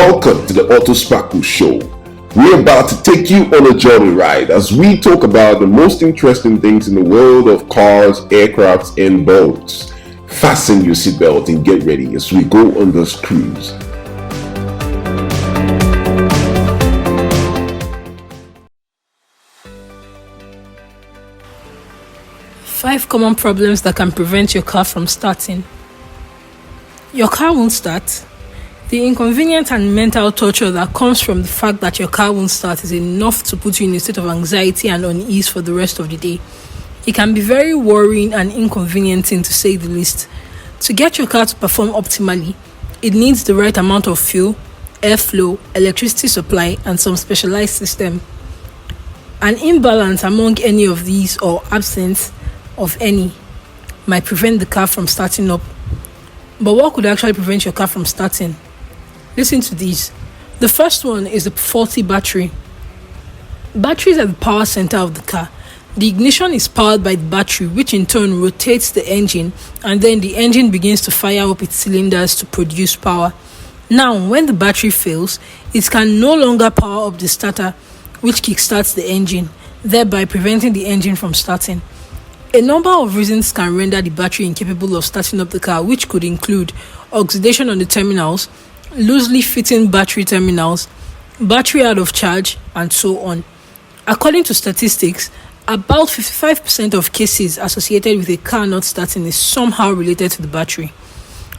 Welcome to the Auto Sparkle Show. We're about to take you on a journey ride as we talk about the most interesting things in the world of cars, aircrafts, and boats. Fasten your seatbelt and get ready as we go on this cruise. Five common problems that can prevent your car from starting. Your car won't start. The inconvenience and mental torture that comes from the fact that your car won't start is enough to put you in a state of anxiety and unease for the rest of the day. It can be very worrying and inconveniencing, to say the least. To get your car to perform optimally, it needs the right amount of fuel, airflow, electricity supply, and some specialized system. An imbalance among any of these, or absence of any, might prevent the car from starting up. But what could actually prevent your car from starting? Listen to these. The first one is the faulty battery. Batteries are the power center of the car. The ignition is powered by the battery, which in turn rotates the engine, and then the engine begins to fire up its cylinders to produce power. Now, when the battery fails, it can no longer power up the starter, which kickstarts the engine, thereby preventing the engine from starting. A number of reasons can render the battery incapable of starting up the car, which could include oxidation on the terminals, loosely fitting battery terminals, battery out of charge, and so on. According to statistics, about 55% of cases associated with a car not starting is somehow related to the battery.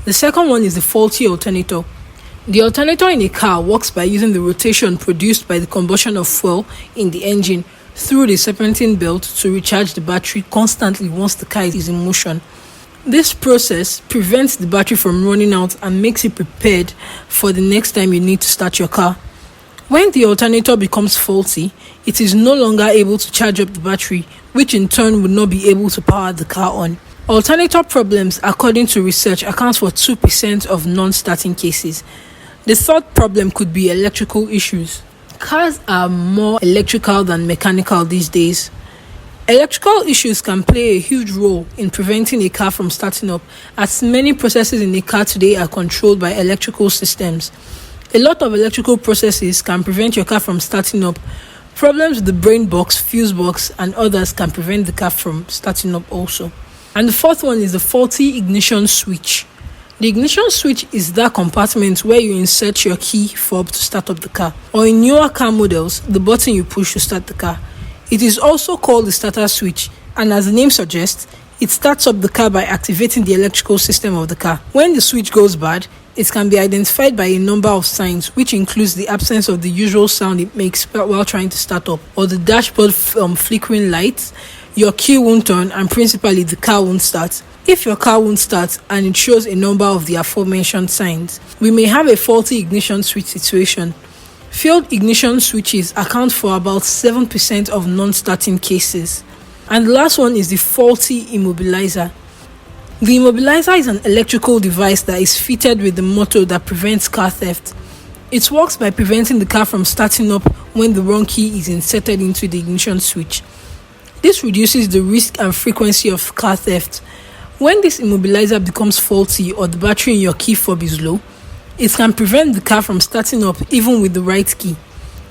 The second one is the faulty alternator. The alternator in a car works by using the rotation produced by the combustion of fuel in the engine through the serpentine belt to recharge the battery constantly once the car is in motion. This process prevents the battery from running out and makes it prepared for the next time you need to start your car. When the alternator becomes faulty, it is no longer able to charge up the battery, which in turn would not be able to power the car on. Alternator problems, according to research, account for 2% of non-starting cases. The third problem could be electrical issues. Cars are more electrical than mechanical these days. Electrical issues can play a huge role in preventing a car from starting up, as many processes in a car today are controlled by electrical systems. A lot of electrical processes can prevent your car from starting up. Problems with the brain box, fuse box, and others can prevent the car from starting up also. And the fourth one is the faulty ignition switch. The ignition switch is that compartment where you insert your key fob to start up the car, or in newer car models, the button you push to start the car. It is also called the starter switch, and as the name suggests, it starts up the car by activating the electrical system of the car. When the switch goes bad, it can be identified by a number of signs, which includes the absence of the usual sound it makes while trying to start up, or the dashboard flickering lights, your key won't turn, and principally the car won't start. If your car won't start and it shows a number of the aforementioned signs, we may have a faulty ignition switch situation. Failed ignition switches account for about 7% of non-starting cases. And the last one is the faulty immobilizer. The immobilizer is an electrical device that is fitted with the motor that prevents car theft. It works by preventing the car from starting up when the wrong key is inserted into the ignition switch. This reduces the risk and frequency of car theft. When this immobilizer becomes faulty or the battery in your key fob is low, it can prevent the car from starting up even with the right key.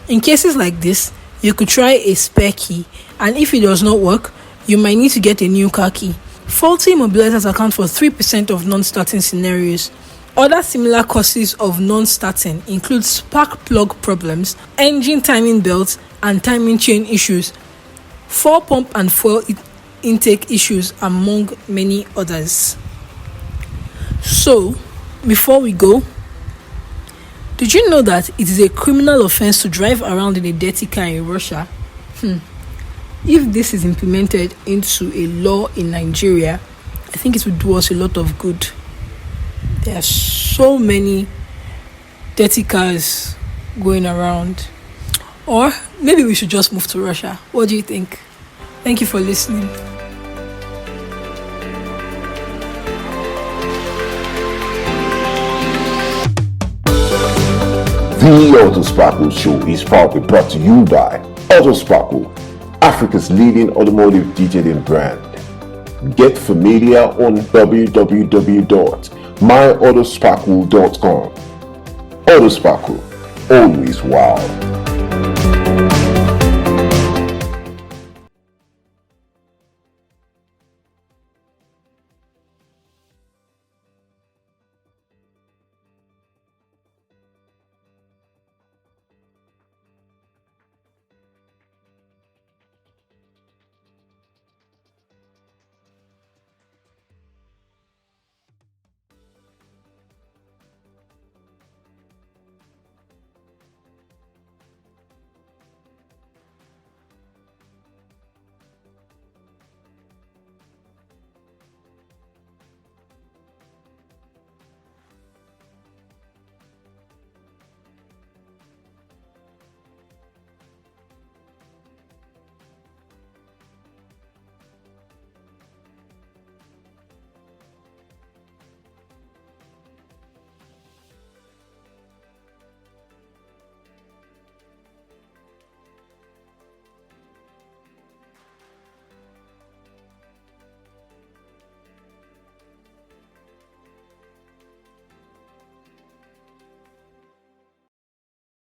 In cases like this, you could try a spare key, and if it does not work, you might need to get a new car key. Faulty immobilizers account for 3% of non-starting scenarios. Other similar causes of non-starting include spark plug problems, engine timing belts, and timing chain issues, fuel pump and fuel intake issues, among many others. So, before we go, did you know that it is a criminal offense to drive around in a dirty car in Russia? If this is implemented into a law in Nigeria, I think it would do us a lot of good. There are so many dirty cars going around. Or maybe we should just move to Russia. What do you think? Thank you for listening. The Auto Sparkle Show is proudly brought to you by Auto Sparkle, Africa's leading automotive detailing brand. Get familiar on www.myautosparkle.com. Auto Sparkle, always wow.